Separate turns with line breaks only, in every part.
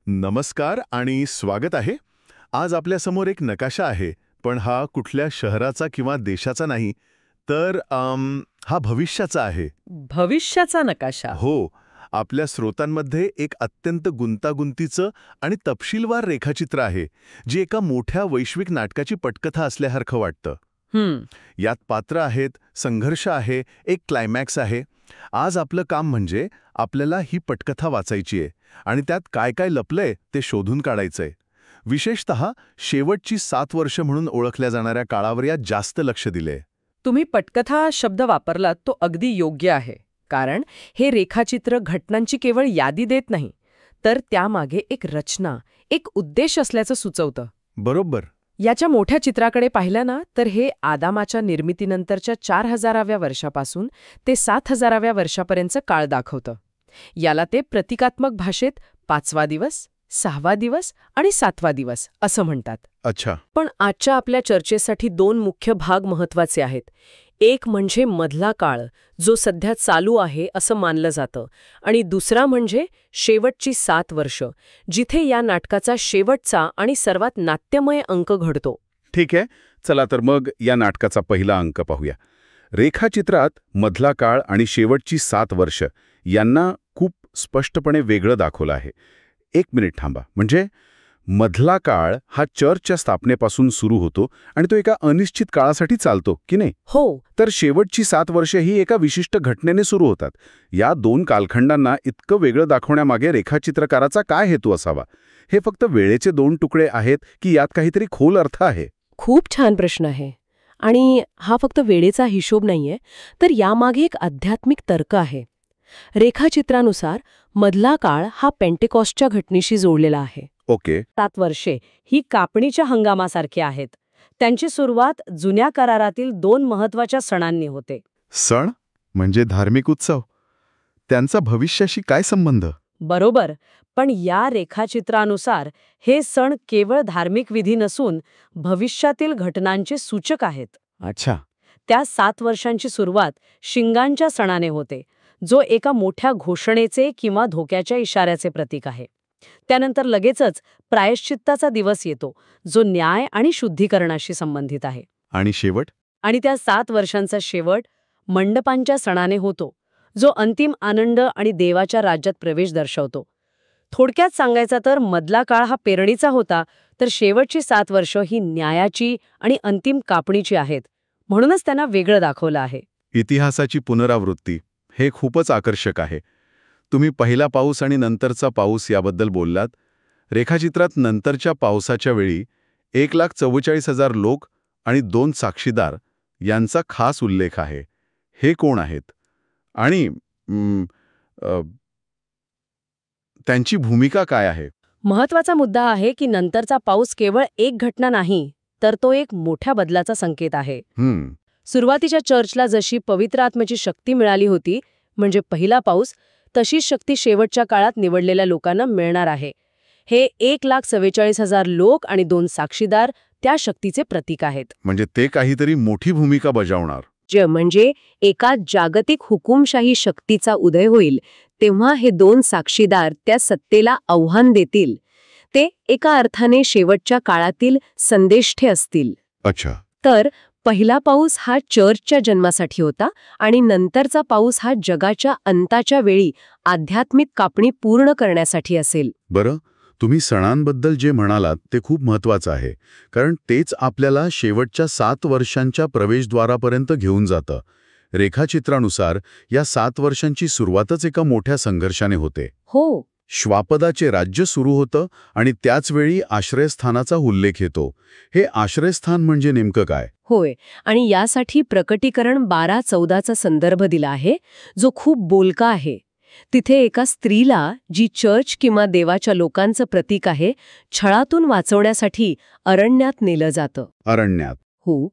नमस्कार आणि स्वागत आहे. आज आपल्यासमोर एक नकाशा आहे, पण हा कुठल्या शहराचा किंवा देशाचा नाही, तर हा भविष्याचा आहे.
भविष्याचा नकाशा.
हो, आपल्या स्रोतांमध्ये एक अत्यंत गुंतागुंतीचं आणि तपशीलवार रेखाचित्र आहे, जे एका मोठ्या वैश्विक नाटकाची पटकथा असल्यासारखं वाटतं. यात पात्र आहेत, संघर्ष आहे, एक क्लायमॅक्स आहे. आज आपलं काम म्हणजे आपल्याला ही पटकथा वाचायची आहे आणि त्यात काय काय लपलंय ते शोधून काढायचंय. विशेषतः शेवटची 7 वर्ष म्हणून ओळखल्या जाणाऱ्या काळावर यात जास्त लक्ष दिलंय.
तुम्ही पटकथा शब्द वापरलात तो अगदी योग्य आहे, कारण हे रेखाचित्र घटनांची केवळ यादी देत नाही, तर त्यामागे एक रचना, एक उद्देश असल्याचं सुचवतं.
बरोबर.
याच्या मोठ्या चित्राकडे पाहिलं ना, तर हे आदामाच्या निर्मितीनंतरच्या 4000व्या वर्षापासून ते 7000व्या वर्षापर्यंतचं काळ दाखवतं. याला ते प्रतिकात्मक भाषेत 5वा दिवस, 6वा दिवस आणि 7वा दिवस असं म्हणतात.
अच्छा.
पण आजच्या आपल्या चर्चेसाठी 2 मुख्य भाग महत्वाचे आहेत. एक म्हणजे मधला काळ, जो सध्या चालू आहे असं मानलं जातं, आणि दुसरा म्हणजे शेवटची 7 वर्ष, जिथे या नाटकाचा शेवटचा आणि सर्वात नाट्यमय अंक घडतो.
ठीक आहे, चला तर मग या नाटकाचा पहिला अंक पाहूया. रेखाचित्रात मधला काळ आणि शेवटची 7 वर्ष यांना खूप स्पष्टपणे वेगळं दाखवलं आहे. 1 मिनिट थांबा. म्हणजे मधला काळ हा चर्चच्या स्थापनेपासून सुरू होतो आणि तो एका अनिश्चित काळासाठी चालतो, की नाही?
हो.
तर शेवटची 7 वर्ष ही एका विशिष्ट घटनेने सुरू होतात. या 2 कालखंडांना इतकं वेगळं दाखवण्यामागे रेखाचित्रकाराचा काय हेतू असावा? हे फक्त वेळेचे 2 तुकडे आहेत की यात काहीतरी खोल अर्थ आहे?
खूप छान प्रश्न आहे. आणि हा फक्त वेळेचा हिशोब नाहीये, तर यामागे एक आध्यात्मिक तर्क आहे. रेखाचित्रानुसार मधला काळ हा पेंटेकॉस्टच्या घटनेशी जोडलेला आहे.
ओके.
7 वर्षे ही कापणीच्या हंगामासारखी आहेत. त्यांची सुरुवात जुन्या करारातील 2 महत्वाच्या सणांनी होते.
सण म्हणजे धार्मिक उत्सव. त्यांचा भविष्याशी काय संबंध?
बरोबर. पण या रेखाचित्रानुसार हे सण केवळ धार्मिक विधी नसून भविष्यातील घटनांचे सूचक आहेत.
अच्छा.
त्या 7 वर्षांची सुरुवात शिंगांच्या सणाने होते, जो एका मोठ्या घोषणेचे किंवा धोक्याच्या इशाऱ्याचे प्रतीक आहे. त्यानंतर लगेचच प्रायश्चित्ताचा दिवस येतो, जो न्याय आणि शुद्धीकरणाशी संबंधित आहे.
आणि शेवट?
आणि त्या 7 वर्षांचा शेवट मंडपांच्या सणाने होतो, जो अंतिम आनंद आणि देवाच्या राज्यात प्रवेश दर्शवतो. थोडक्यात सांगायचा तर मधला काळ हा पेरणीचा होता, तर शेवटची 7 वर्ष ही न्यायाची आणि अंतिम कापणीची आहेत. म्हणूनच त्यांना वेगळं दाखवलं आहे.
इतिहासाची पुनरावृत्ती हे खूपच आकर्षक आहे. तुम्ही पहिला पाऊस आणि नंतरचा पाऊस याबद्दल बोललात. रेखाचित्रात नंतरच्या पावसाच्या वेळी 1,44,000 लोक आणि 2 साक्षीदार यांचा खास उल्लेख आहे. हे कोण आहेत आणि त्यांची भूमिका काय आहे?
महत्वाचा मुद्दा आहे की नंतरचा पाऊस केवळ एक घटना नाही, तर तो एक मोठ्या बदलाचा संकेत आहे. सुरुवातीच्या चर्चला जशी पवित्र आत्म्याची शक्ती मिळाली होती, म्हणजे पहिला पाऊस, तशीच शक्ती शेवटच्या काळात निवडलेल्या लोकांना मिळणार आहे. हे 1,44,000 लोक आणि 2 साक्षीदार त्या शक्तीचे प्रतीक आहेत.
म्हणजे ते काहीतरी मोठी भूमिका बजावणार.
म्हणजे एका जागतिक हुकुमशाही शक्तीचा उदय होईल, तेव्हा हे 2 साक्षीदार त्या सत्तेला आव्हान देतील. ते एका अर्थाने शेवटच्या काळातील संदेष्टे असतील.
अच्छा.
तर पहिला पाऊस हा चर्चच्या जन्मासाठी होता आणि नंतरचा पाऊस हा जगाच्या अंताच्या वेळी आध्यात्मिक कापणी पूर्ण करण्यासाठी असेल.
बरं, तुम्ही सणांबद्दल जे म्हणालात ते खूप महत्वाचं आहे, कारण तेच आपल्याला शेवटच्या 7 वर्षांच्या प्रवेशद्वारापर्यंत घेऊन जातं. रेखाचित्रानुसार या 7 वर्षांची सुरुवातच एका मोठ्या संघर्षाने होते.
हो.
श्वापदाचे राज्य सुरू होतं आणि त्याचवेळी आश्रयस्थानाचा उल्लेख येतो. हे आश्रयस्थान म्हणजे नेमकं काय?
होय, आणि यासाठी प्रकटीकरण 12:14चा संदर्भ दिला आहे, जो खूप बोलका आहे. तिथे एका स्त्रीला, जी चर्च किंवा देवाच्या लोकांचं प्रतीक आहे, छळातून वाचवण्यासाठी अरण्यात नेलं जातं.
अरण्यात?
हो.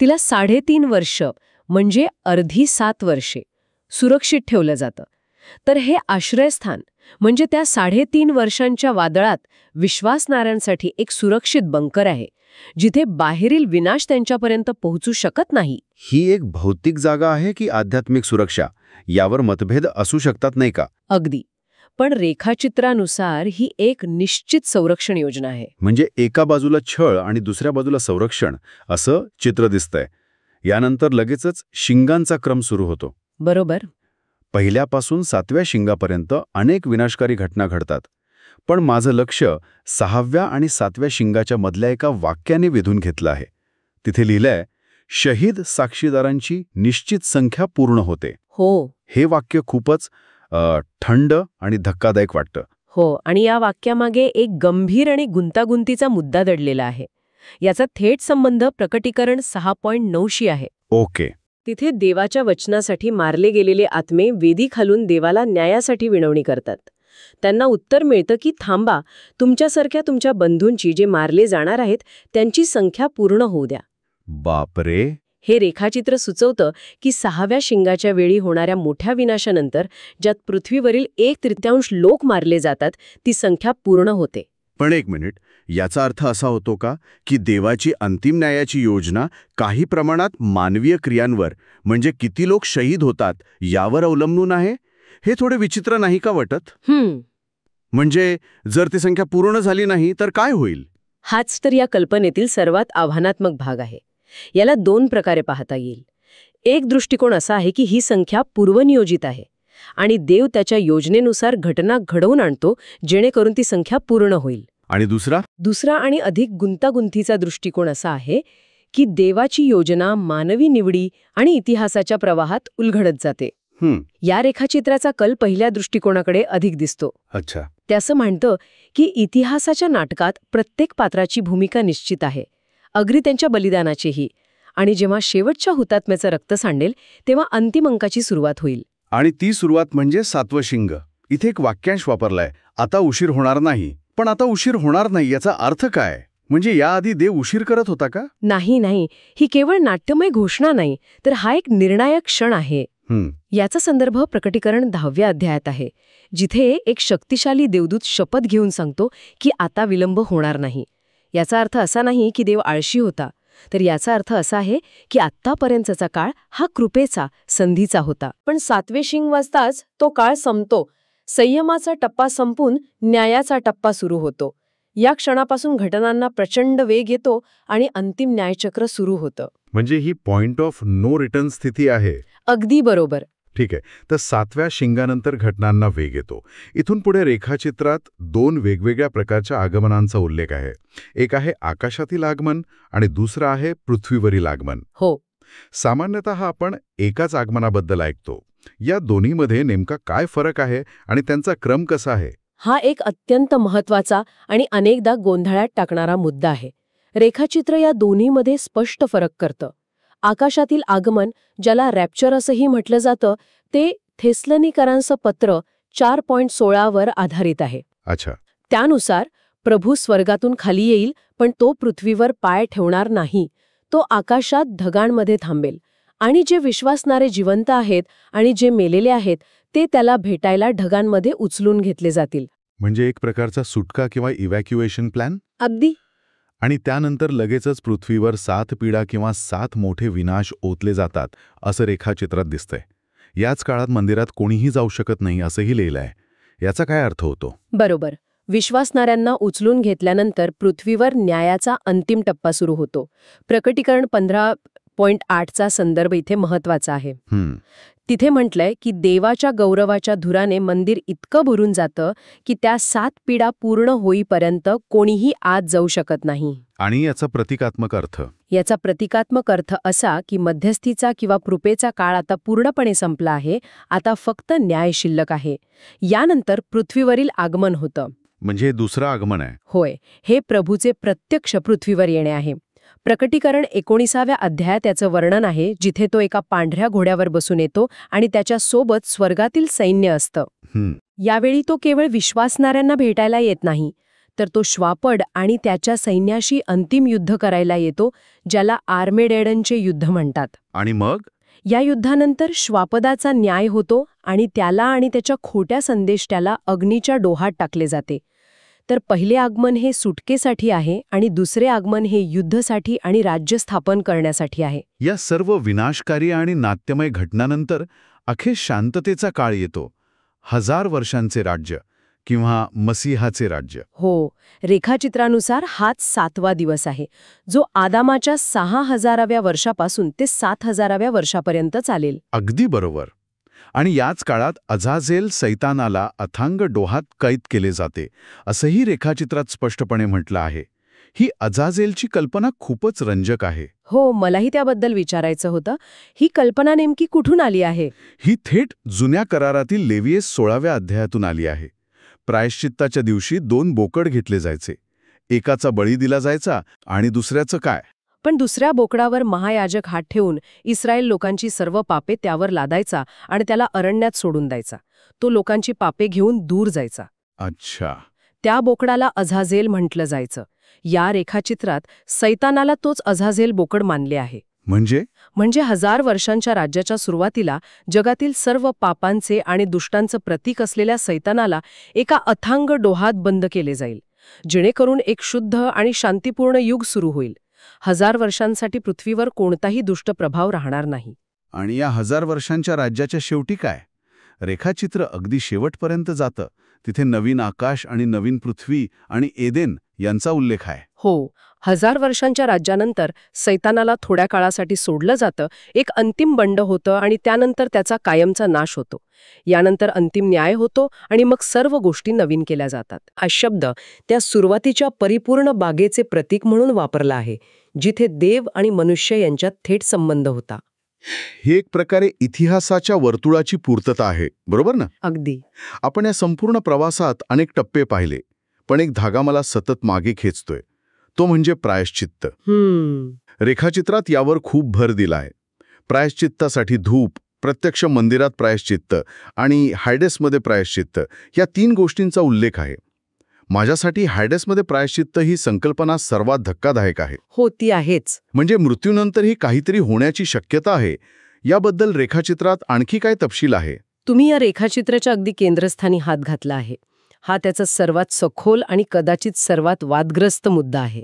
तिला 3.5 वर्ष म्हणजे अर्धी 7 वर्षे सुरक्षित ठेवलं जातं. तर हे आश्रयस्थान म्हणजे त्या 3.5 वर्षांच्या वादळात विश्वासणाऱ्यांसाठी एक सुरक्षित बंकर आहे, जिथे बाहेरील विनाश त्यांच्यापर्यंत पोहोचू शकत नाही.
ही एक भौतिक जागा आहे की आध्यात्मिक सुरक्षा? यावर मतभेद असू शकतात, नाही का?
अगदी. पण रेखाचित्रानुसार ही एक निश्चित संरक्षण योजना आहे.
म्हणजे एका बाजूला छळ आणि दुसऱ्या बाजूला संरक्षण असं चित्र दिसतंय. यानंतर लगेचच शिंगांचा क्रम सुरू होतो.
बरोबर.
पहिल्यापासून 7व्या शिंगापर्यंत अनेक विनाशकारी घटना घडतात. पण माझं लक्ष 6व्या आणि 7व्या शिंगाच्या मधल्या एका वाक्याने वेधून घेतलं आहे. तिथे लिहिलंय, शहीद साक्षीदारांची निश्चित संख्या पूर्ण होते.
हो.
हे वाक्य खूपच थंड आणि धक्कादायक वाटतं.
हो, आणि या वाक्यामागे एक गंभीर आणि गुंतागुंतीचा मुद्दा दडलेला आहे. याचा थेट संबंध प्रकटीकरण 6.9शी आहे.
ओके.
तिथे देवाच्या वचनासाठी मारले गेलेले आत्मे वेदी खालून देवाला न्यायासाठी विनवणी करतात. त्यांना उत्तर मिळतं की थांबा, तुमच्यासारख्या तुमच्या बंधूंची जे मारले जाणार आहेत त्यांची संख्या पूर्ण होऊ द्या.
बापरे.
हे रेखाचित्र सुचवतं की 6व्या शिंगाच्या वेळी होणाऱ्या मोठ्या विनाशानंतर ज्यात पृथ्वीवरील 1/3 लोक मारले जातात ती संख्या पूर्ण होते.
पण एक मिनिट, याचा अर्थ असा होतो का की देवाची अंतिम न्यायाची योजना काही प्रमाणात मानवीय क्रियांवर, म्हणजे किती लोक शहीद होतात यावर अवलंबून आहे? हे थोडे विचित्र नाही का वाटत? म्हणजे जर ती संख्या पूर्ण झाली नाही तर काय होईल?
हाच तर या कल्पनेतील सर्वात आव्हानात्मक भाग आहे. याला 2 प्रकारे पाहता येईल. एक दृष्टिकोन असा आहे की ही संख्या पूर्वनियोजित आहे आणि देव त्याच्या योजनेनुसार घटना घडवून आणतो जेणेकरून ती संख्या पूर्ण होईल.
आणि दुसरा
आणि अधिक गुंतागुंतीचा दृष्टिकोन असा आहे की देवाची योजना मानवी निवडी आणि इतिहासाच्या प्रवाहात उलगडत जाते. या रेखाचित्राचा कल पहिल्या दृष्टिकोनाकडे अधिक दिसतो.
अच्छा.
ते असं म्हणतं की इतिहासाच्या नाटकात प्रत्येक पात्राची भूमिका निश्चित आहे, अगदी त्यांच्या बलिदानाचीही. आणि जेव्हा शेवटच्या हुतात्म्याचं रक्त सांडेल तेव्हा अंतिम अंकाची सुरुवात होईल.
आणि ती सुरुवात म्हणजे 7वं शिंग. इथे एक वाक्यांश वापरलाय, आता उशीर होणार नाही. पण आता उशीर होणार नाही याचा अर्थ काय? म्हणजे याआधी देव उशीर करत होता का?
नाही, ही केवळ नाट्यमय घोषणा नाही, तर हा एक निर्णायक क्षण आहे. याचा संदर्भ प्रकटीकरण 10व्या अध्यायात आहे, जिथे एक शक्तिशाली देवदूत शपथ घेऊन सांगतो की आता विलंब होणार नाही. याचा अर्थ असा नाही की देव आळशी होता, तर याचा अर्थ असा आहे की आत्तापर्यंतचा काळ हा कृपेचा, संधीचा होता. पण 7वे शिंग वाजताच तो काळ संपतो. संयमाचा टप्पा संपून न्यायाचा टप्पा सुरू होतो. या क्षणापासून घटनांना प्रचंड वेग येतो आणि अंतिम न्यायचक्र सुरू होतं.
म्हणजे ही पॉइंट ऑफ नो रिटर्न स्थिती आहे.
अगदी बरोबर.
ठीक आहे. तर 7व्या शिंगानंतर घटनांना वेग येतो. इथून पुढे रेखाचित्रात 2 वेगवेगळ्या प्रकारच्या आगमनांचा उल्लेख आहे. एक आहे आकाशातील आगमन आणि दुसरं आहे पृथ्वीवरील आगमन.
हो.
सामान्यतः आपण एकाच आगमनाबद्दल ऐकतो. या दोन्हीमध्ये नेमका काय फरक आहे आणि त्यांचा क्रम कसा आहे?
हा एक अत्यंत महत्वाचा आणि अनेकदा गोंधळात टाकणारा मुद्दा आहे. रेखाचित्र या दोन्हीमध्ये स्पष्ट फरक करतं. आकाशातील आगमन, ज्याला रॅप्चर असंही म्हटलं जातं, ते थेसलनिकरांचं पत्र 4.16 वर आधारित आहे.
अच्छा.
त्यानुसार प्रभू स्वर्गातून खाली येईल, पण तो पृथ्वीवर पाय ठेवणार नाही. तो आकाशात ढगांमध्ये थांबेल आणि जे विश्वासणारे जिवंत आहेत आणि जे मेलेले आहेत ते त्याला भेटायला ढगांमध्ये उचलून घेतले जातील.
म्हणजे एक प्रकारचा सुटका किंवा इव्हॅक्युएशन प्लॅन?
अगदी.
आणि त्यानंतर लगेचच पृथ्वीवर 7 पीडा किंवा 7 मोठे विनाश ओतले जातात असं रेखाचित्रात दिसतंय. याच काळात मंदिरात कोणीही जाऊ शकत नाही असंही लिहिलंय. याचा काय अर्थ होतो?
बरोबर. विश्वासणाऱ्यांना उचलून घेतल्यानंतर पृथ्वीवर न्यायाचा अंतिम टप्पा सुरू होतो. प्रकटीकरण 15.8चा संदर्भ इथे महत्वाचा आहे. तिथे म्हटलंय की देवाच्या गौरवाच्या धुराने मंदिर इतकं भरून जातं की त्या 7 पीडा पूर्ण होईपर्यंत कोणीही आत जाऊ शकत नाही.
आणि याचा प्रतिकात्मक अर्थ?
याचा प्रतिकात्मक अर्थ असा की मध्यस्थीचा किंवा कृपेचा काळ आता पूर्णपणे संपला आहे. आता फक्त न्याय शिल्लक आहे. यानंतर पृथ्वीवरील आगमन होतं.
म्हणजे हे दुसरं आगमन आहे?
होय. हे प्रभूचे प्रत्यक्ष पृथ्वीवर येणे आहे. प्रकटीकरण 19व्या अध्यायात याचं वर्णन आहे, जिथे तो एका पांढऱ्या घोड्यावर बसून येतो आणि त्याच्या सोबत स्वर्गातील सैन्य असतं. यावेळी तो केवळ विश्वासणाऱ्यांना भेटायला येत नाही, तर तो श्वापड आणि त्याच्या सैन्याशी अंतिम युद्ध करायला येतो, ज्याला आर्मेडेडनचे युद्ध म्हणतात.
आणि मग
या युद्धानंतर श्वापदाचा न्याय होतो आणि त्याला आणि त्याच्या खोट्या संदेष्ट्याला अग्नीच्या डोहात टाकले जाते. तर पहिले आगमन हे सुटकेसाठी आहे आणि दुसरे आगमन हे युद्धसाठी आणि राज्य स्थापन करण्यासाठी आहे.
या सर्व विनाशकारी आणि नाट्यमय घटनांनंतर अखेर शांततेचा काळ येतो. 1000 वर्षांचे राज्य
किंवा मसीहाचे राज्य.
हो, रेखाचित्रानुसार हाच 7वा दिवस आहे, जो आदामाच्या 6000व्या वर्षापासून ते 7000व्या वर्षापर्यंत चालेल.
अगदी बरोबर. आणि याच काळात अझाझेल सैतानाला अथांग डोहात कैद केले जाते, असंही रेखाचित्रात स्पष्टपणे म्हटलं आहे. ही अझाझेलची कल्पना खूपच रंजक आहे.
हो, मलाही त्याबद्दल विचारायचं होतं. ही कल्पना नेमकी कुठून आली आहे?
ही थेट जुन्या करारातील लेवियस 16व्या अध्यायातून आली आहे. प्रायश्चित्ताच्या दिवशी 2 बोकड घेतले जायचे. एकाचा बळी दिला जायचा आणि दुसऱ्याचं काय?
पण दुसऱ्या बोकडावर महायाजक हात ठेवून इस्रायल लोकांची सर्व पापे त्यावर लादायचा आणि त्याला अरण्यात सोडून द्यायचा. तो लोकांची पापे घेऊन दूर जायचा.
अच्छा.
त्या बोकडाला अझाझेल म्हटलं जायचं. या रेखाचित्रात सैतानाला तोच अझाझेल बोकड मानले आहे.
म्हणजे
1000 वर्षांच्या राज्याच्या सुरुवातीला जगातील सर्व पापांचे आणि दुष्टांचं प्रतीक असलेल्या सैतानाला एका अथांग डोहात बंद केले जाईल, जेणेकरून एक शुद्ध आणि शांतीपूर्ण युग सुरू होईल. 1000 वर्षांसाठी पृथ्वीवर कोणताही दुष्ट प्रभाव राहणार नाही.
आणि या 1000 वर्षांच्या राज्याच्या शेवटी काय? रेखाचित्र अगदी शेवटपर्यंत जातं. तिथे नवीन आकाश आणि नवीन पृथ्वी आणि एदेन यांचा उल्लेख आहे.
हो, 1000 वर्षांच्या राज्यानंतर सैतानाला थोड्या काळासाठी सोडलं जातं. एक अंतिम बंड होतं आणि त्यानंतर त्याचा कायमचा नाश होतो. यानंतर अंतिम न्याय होतो आणि मग सर्व गोष्टी नवीन केल्या जातात. हा शब्द त्या सुरुवातीच्या परिपूर्ण बागेचे प्रतीक म्हणून वापरला आहे, जिथे देव आणि मनुष्य यांच्यात थेट संबंध होता.
ही एक प्रकारे इतिहासाच्या वर्तुळाची पूर्तता आहे, बरोबर ना?
अगदी.
आपण या संपूर्ण प्रवासात अनेक टप्पे पाहिले, पण एक धागा मला सतत मागे खेचतोय. तो म्हणजे प्रायश्चित्त. रेखाचित्रात यावर खूप भर दिलाय. प्रायश्चित्तासाठी धूप, प्रत्यक्ष मंदिरात प्रायश्चित्त आणि हायडेसमध्ये प्रायश्चित्त या 3 गोष्टींचा उल्लेख आहे. माझ्यासाठी हायडेसमध्ये प्रायश्चित्त ही संकल्पना सर्वात धक्कादायक आहे.
हो, ती आहेच.
म्हणजे मृत्यूनंतरही काहीतरी होण्याची शक्यता आहे. याबद्दल रेखाचित्रात आणखी काय तपशील आहे?
तुम्ही या रेखाचित्राच्या अगदी केंद्रस्थानी हात घातला आहे. हा त्याचा सर्वात सखोल आणि कदाचित सर्वात वादग्रस्त मुद्दा आहे.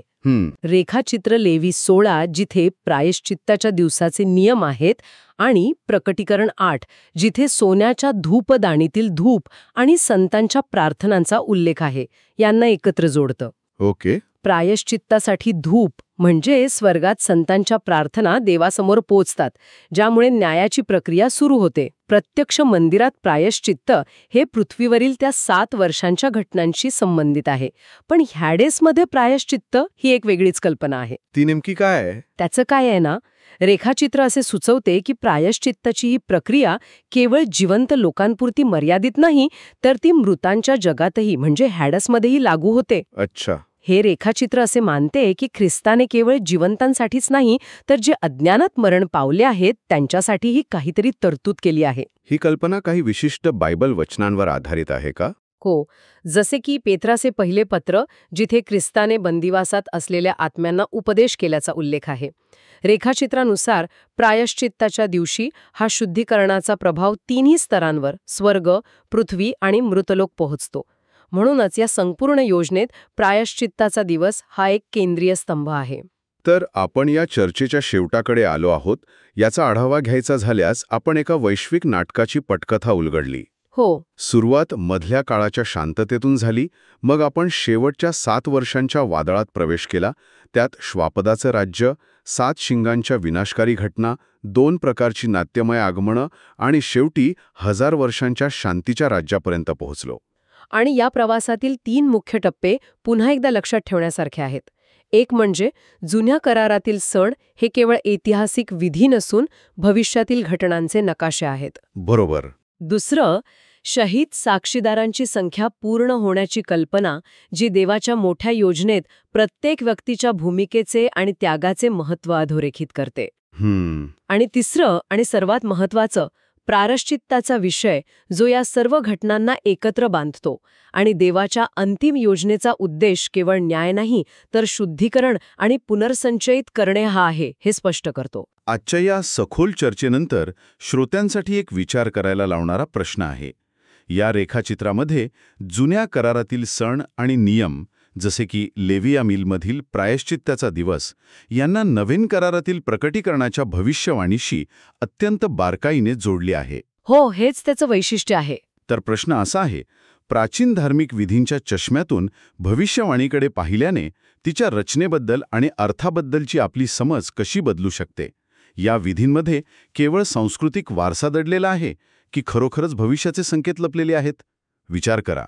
रेखाचित्र लेवी 16 जिथे प्रायश्चित्ताच्या दिवसाचे नियम आहेत आणि प्रकटीकरण 8 जिथे सोन्याच्या धूपदाणीतील धूप आणि संतांच्या प्रार्थनांचा उल्लेख आहे, यांना एकत्र जोडतं.
ओके.
प्रायश्चित्तासाठी धूप म्हणजे स्वर्गात संतांच्या प्रार्थना देवासमोर पोचतात, ज्यामुळे न्यायाची प्रक्रिया सुरू होते. प्रत्यक्ष मंदिरात प्रायश्चित्त हे पृथ्वीवरील त्या 7 वर्षांच्या घटनांशी संबंधित आहे. पण हॅडेसमध्ये प्रायश्चित्त ही एक वेगळीच कल्पना आहे.
ती नेमकी काय आहे?
त्याचं काय आहे ना, रेखाचित्र असे सुचवते की प्रायश्चित्ताची ही प्रक्रिया केवळ जिवंत लोकांपुरती मर्यादित नाही, तर ती मृतांच्या जगातही म्हणजे हॅडसमध्येही लागू होते.
अच्छा.
हे रेखाचित्र असे मानते की ख्रिस्ताने केवळ जिवंतांसाठीच नाही, तर जे अज्ञानात मरण पावले आहेत त्यांच्यासाठीही काहीतरी तरतूद केली आहे.
ही कल्पना काही विशिष्ट बायबल वचनांवर आधारित आहे का?
हो, जसे की पेत्राचे पहिले पत्र, जिथे ख्रिस्ताने बंदिवासात असलेल्या आत्म्यांना उपदेश केल्याचा उल्लेख आहे. रेखाचित्रानुसार प्रायश्चित्ताच्या दिवशी हा शुद्धीकरणाचा प्रभाव 3 स्तरांवर स्वर्ग, पृथ्वी आणि मृतलोक पोहोचतो. म्हणूनच या संपूर्ण योजनेत प्रायश्चित्ताचा दिवस हा एक केंद्रीय स्तंभ आहे.
तर आपण या चर्चेच्या शेवटाकडे आलो आहोत. याचा आढावा घ्यायचा झाल्यास आपण एका वैश्विक नाटकाची पटकथा उलगडली.
हो.
सुरुवात मधल्या काळाच्या शांततेतून झाली, मग आपण शेवटच्या 7 वर्षांच्या वादळात प्रवेश केला. त्यात श्वापदाचं राज्य, 7 शिंगांच्या विनाशकारी घटना, 2 प्रकारची नाट्यमय आगमनं आणि शेवटी 1000 वर्षांच्या शांतीच्या राज्यापर्यंत पोहोचलो.
आणि या प्रवासातील 3 मुख्य टप्पे पुन्हा एकदा लक्षात ठेवण्यासारखे आहेत. एक म्हणजे जुन्या करारातील सण हे केवळ ऐतिहासिक विधी नसून भविष्यातील घटनांचे नकाशे आहेत.
बरोबर.
दुसरं, शहीद साक्षीदारांची संख्या पूर्ण होण्याची कल्पना, जी देवाच्या मोठ्या योजनेत प्रत्येक व्यक्तीच्या भूमिकेचे आणि त्यागाचे महत्त्व अधोरेखित करते. आणि तिसरं आणि सर्वात महत्त्वाचं, प्रायश्चित्ताचा विषय, जो या सर्व घटनांना एकत्र बांधतो आणि देवाच्या अंतिम योजनेचा उद्देश केवळ न्याय नाही, तर शुद्धीकरण आणि पुनर्संचयित करणे हा आहे, हे स्पष्ट करतो.
आजच्या या सखोल चर्चेनंतर श्रोत्यांसाठी एक विचार करायला लावणारा प्रश्न आहे. या रेखाचित्रामध्ये जुन्या करारातील सण आणि नियम, जसे की लेवियामीलमधील प्रायश्चित्ताचा दिवस, यांना नवीन करारातील प्रकटीकरणाच्या भविष्यवाणीशी अत्यंत बारकाईने जोडले आहे.
हो, हेच त्याचं वैशिष्ट्य आहे.
तर प्रश्न असा आहे, प्राचीन धार्मिक विधींच्या चष्म्यातून भविष्यवाणीकडे पाहिल्याने तिच्या रचनेबद्दल आणि अर्थाबद्दलची आपली समज कशी बदलू शकते? या विधींमध्ये केवळ सांस्कृतिक वारसा दडलेला आहे की खरोखरच भविष्याचे संकेत लपलेले आहेत? विचार करा.